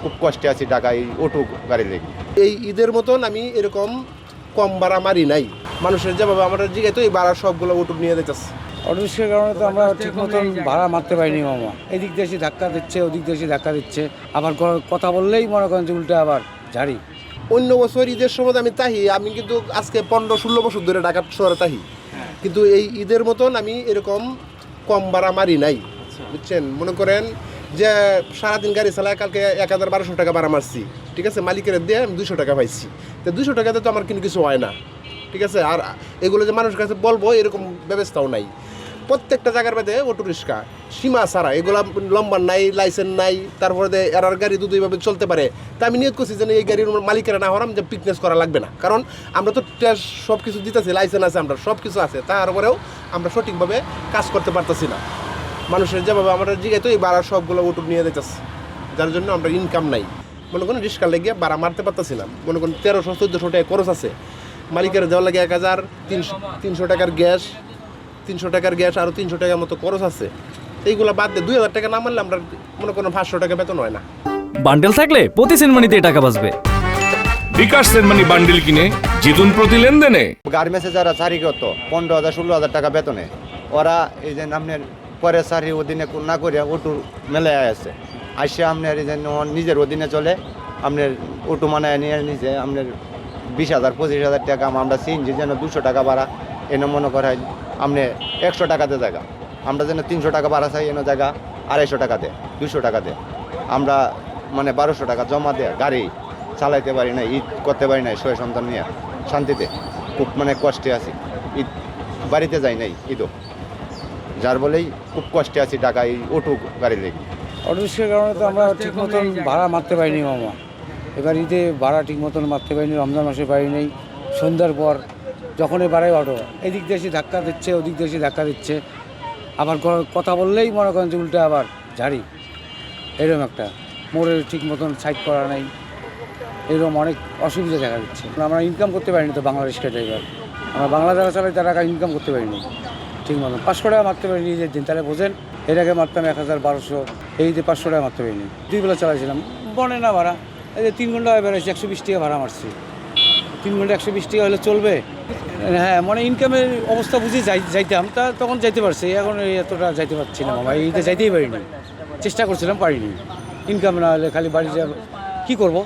খুব কষ্টে আছি ঢাকায় অটো গাড়ি লেগে। এই ঈদের মতন আমি এরকম কম ভাড়া মারি নাই। মানুষের যেভাবে আমরা জিগাইতো এই ভাড়া সবগুলো অটো নিয়ে দিতেছে। অটোরিক্সার কারণে তো আমরা ঠিক মতন ভাড়া মারতে পারিনি মামা। এদিক দিয়ে এসে ধাক্কা দিচ্ছে, ওদিক দিয়ে এসে ধাক্কা দিচ্ছে, আবার কথা বললেই মনে করেন যে উল্টে আবার ঝাড়ি। অন্য বছর ঈদের সময় আমি কিন্তু আজকে 15-16 বছর ধরে ঢাকা শহরে তাহি, কিন্তু এই ঈদের মতন আমি এরকম কম ভাড়া মারি নাই, বুঝছেন। মনে করেন যে সারাদিন গাড়ি চালায় কালকে 1000-1200 টাকা ভাড়া মারছি, ঠিক আছে, মালিকের দিয়ে আমি 200 টাকা পাইছি। তো 200 টাকাতে তো আমার কিন্তু কিছু হয় না, ঠিক আছে। আর এগুলো যে মানুষের কাছে বলবো এরকম ব্যবস্থাও নাই। প্রত্যেকটা জায়গার মধ্যে অটো রিক্সা সীমা ছাড়া, এগুলো লম্বা নাই, লাইসেন্স নাই, তারপরে এরার গাড়ি দুইভাবে চলতে পারে। তা আমি নিয়োগ করছি যে এই গাড়ির মালিকেরা না হরাম যে ফিটনেস করা লাগবে না, কারণ আমরা তো সব কিছু দিতেছি, লাইসেন্স আছে, আমরা সব কিছু আছে, তারপরেও আমরা সঠিকভাবে কাজ করতে পারতেছি না। মানুষের যেভাবে আমরা জিগাইতো এই ভাড়া সবগুলো অটো নিয়ে দিতেছে, যার জন্য আমরা ইনকাম নাই। মনে করেন রিক্সা লেগে ভাড়া মারতে পারতেছি না। মনে করেন 1300-1400 টাকা খরচ আছে, মালিকের দেওয়া লাগে 1300 টাকার গ্যাস, 300 টাকার গ্যাস, আরও 300 টাকার মতো খরচ আছে। এইগুলো বাদ দিয়ে 2000 টাকা না মারলে আমরা মনে করেন 500 টাকা বেতন হয় না। বান্ডেল থাকলে প্রতি সেনমানিতে টাকা বাঁচবে। বিকাশ সেনমানি বান্ডেল কিনে জিতুন প্রতি লেনদেনে। গার্মেন্টসে যারা চাকরি করতো 15,000-16,000 টাকা বেতনে, ওরা এই যে আপনার পরে চাকরি অধীনে না করে অটো মেলায় আছে, আসে আপনার এই যে নিজের অধীনে চলে, আপনার অটো মানায় নিয়ে নিজে আপনার 20,000-25,000 টাকা আমরা সিএনজি যেন 200 টাকা ভাড়া এনে মনে করা হয় আপনি 100 টাকাতে জায়গা, আমরা যেন 300 টাকা ভাড়া চাই এনে জায়গা 250 টাকাতে, 200 টাকাতে আমরা মানে 1200 টাকা জমা দেয় গাড়ি চালাইতে পারি না, ঈদ করতে পারি না, ছয় সন্তান নিয়ে শান্তিতে খুব মানে কষ্টে আছি। ঈদ বাড়িতে যাই নাই ঈদও, যার বলেই খুব কষ্টে আছি ঢাকায় অটো গাড়ি লেগে। অটোরিক্সার কারণে তো আমরা ঠিক মতন ভাড়া মারতে পারিনি মামা। এবার ঈদে ভাড়া ঠিক মতন মারতে পারিনি, রমজান মাসে পারি নাই। সন্ধ্যার পর যখনই বাড়াই অটো, এদিক দিয়ে এসে ধাক্কা দিচ্ছে, ওদিক দিয়ে এসে ধাক্কা দিচ্ছে, আবার কথা বললেই মনে করেন যে উল্টে আবার ঝাড়ি। এরকম একটা মোড়ে ঠিক মতন সাইড করা নেই, এরকম অনেক অসুবিধা দেখা দিচ্ছে। আমরা ইনকাম করতে পারিনি তো বাংলা রিক্সা ড্রাইভার, আমরা বাংলা যারা চালাই তারা ইনকাম করতে পারিনি ঠিক মতন। 500 টাকা মারতে পারিনি ঈদের দিন, তাহলে বোঝেন এর আগে মারতাম 1000-1200, এই যে 500 টাকা মারতে পারিনি। 2 বেলা চালাইছিলাম, বনে না ভাড়া, এই যে 3 ঘন্টা বেড়াইছি, 120 টাকা ভাড়া মারছি। 3 ঘন্টা 120 টাকা হলে চলবে? হ্যাঁ, মানে ইনকামের অবস্থা বুঝে যাইতাম, তা তখন যাইতে পারছি, এখন এতটা যাইতে পারছি না মামা। এইটা যাইতেই পারিনি, চেষ্টা করছিলাম, পারিনি। ইনকাম না হলে খালি বাড়ি যাব, কী করবো?